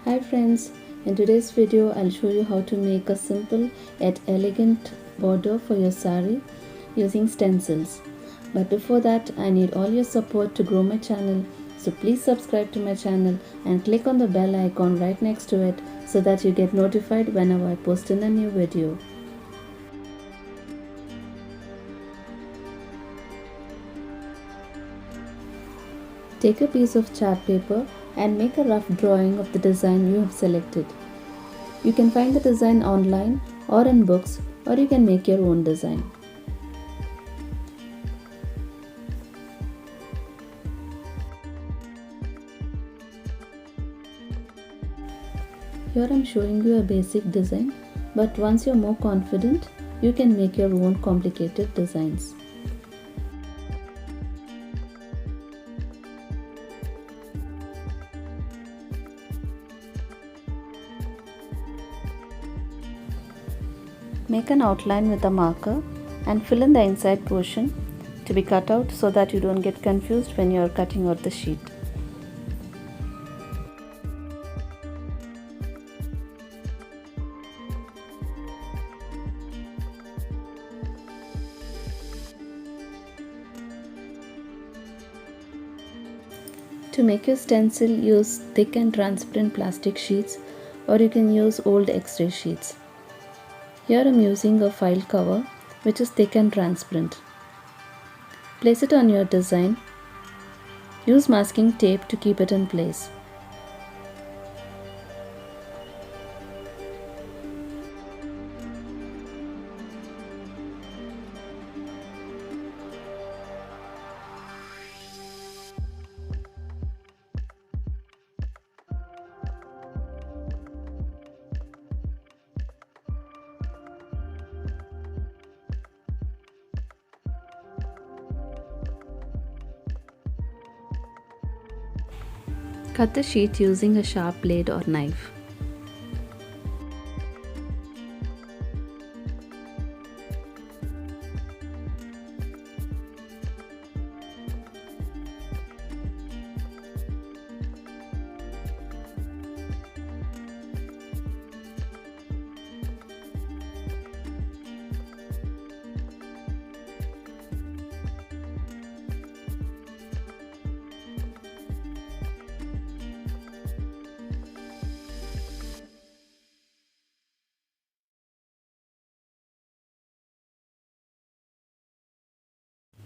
Hi friends, in today's video I'll show you how to make a simple yet elegant border for your sari using stencils. But before that I need all your support to grow my channel, so please subscribe to my channel and click on the bell icon right next to it so that you get notified whenever I post in a new video. Take a piece of chart paper and make a rough drawing of the design you have selected. You can find the design online or in books, or you can make your own design. Here I am showing you a basic design, but once you are more confident, you can make your own complicated designs. Make an outline with a marker and fill in the inside portion to be cut out so that you don't get confused when you are cutting out the sheet. To make your stencil, use thick and transparent plastic sheets, or you can use old X-ray sheets. Here I am using a file cover which is thick and transparent. Place it on your design. Use masking tape to keep it in place. Cut the sheet using a sharp blade or knife.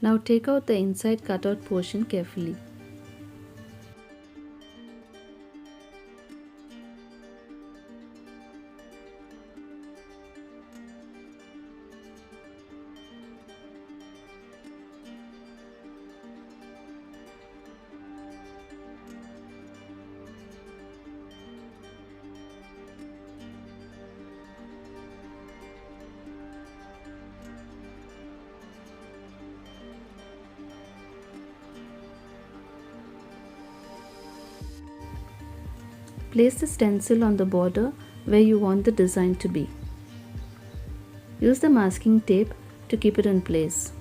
Now take out the inside cutout portion carefully. Place the stencil on the border where you want the design to be. Use the masking tape to keep it in place.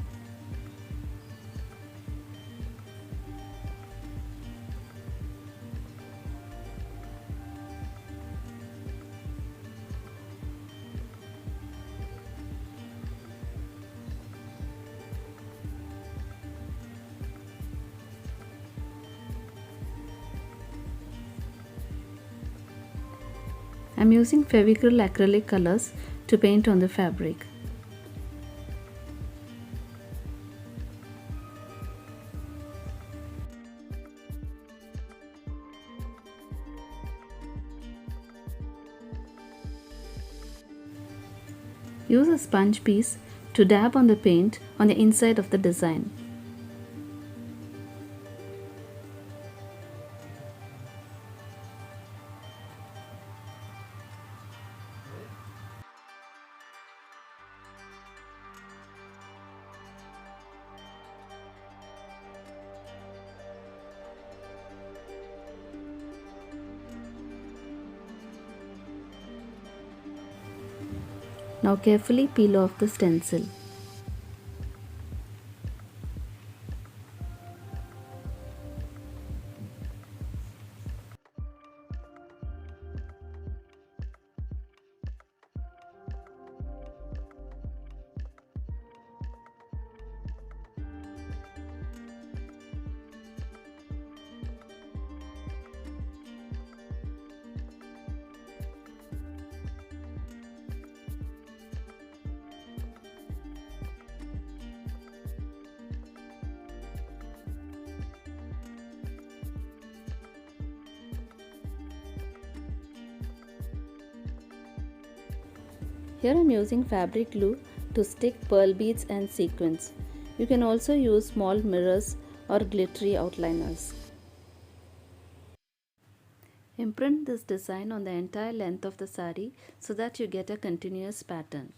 I am using Fevicryl acrylic colors to paint on the fabric. Use a sponge piece to dab on the paint on the inside of the design. Now carefully peel off the stencil. Here I am using fabric glue to stick pearl beads and sequins. You can also use small mirrors or glittery outliners. Imprint this design on the entire length of the saree so that you get a continuous pattern.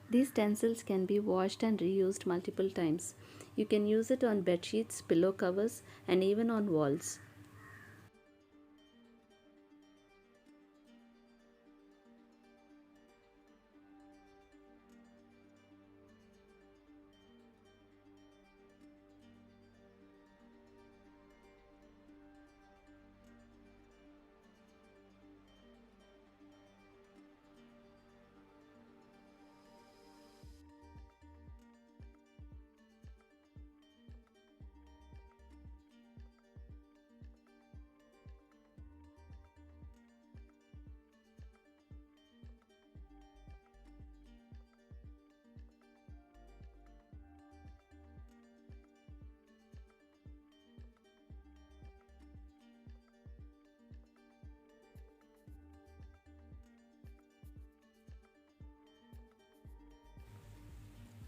These stencils can be washed and reused multiple times. You can use it on bedsheets, pillow covers, and even on walls.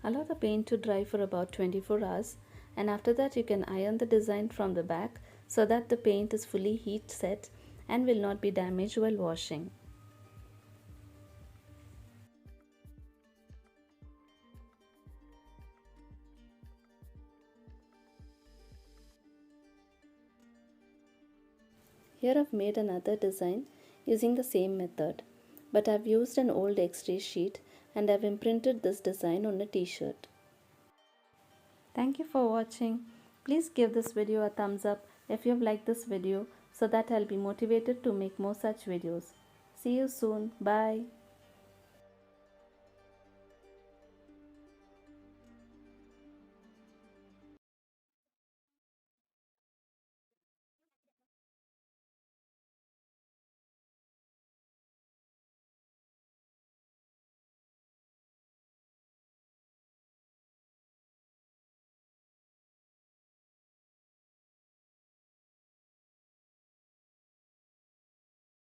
Allow the paint to dry for about 24 hours, and after that you can iron the design from the back so that the paint is fully heat set and will not be damaged while washing. Here I've made another design using the same method, but I've used an old X-ray sheet and I've imprinted this design on a t-shirt. Thank you for watching. Please give this video a thumbs up if you've liked this video so that I'll be motivated to make more such videos. See you soon. Bye.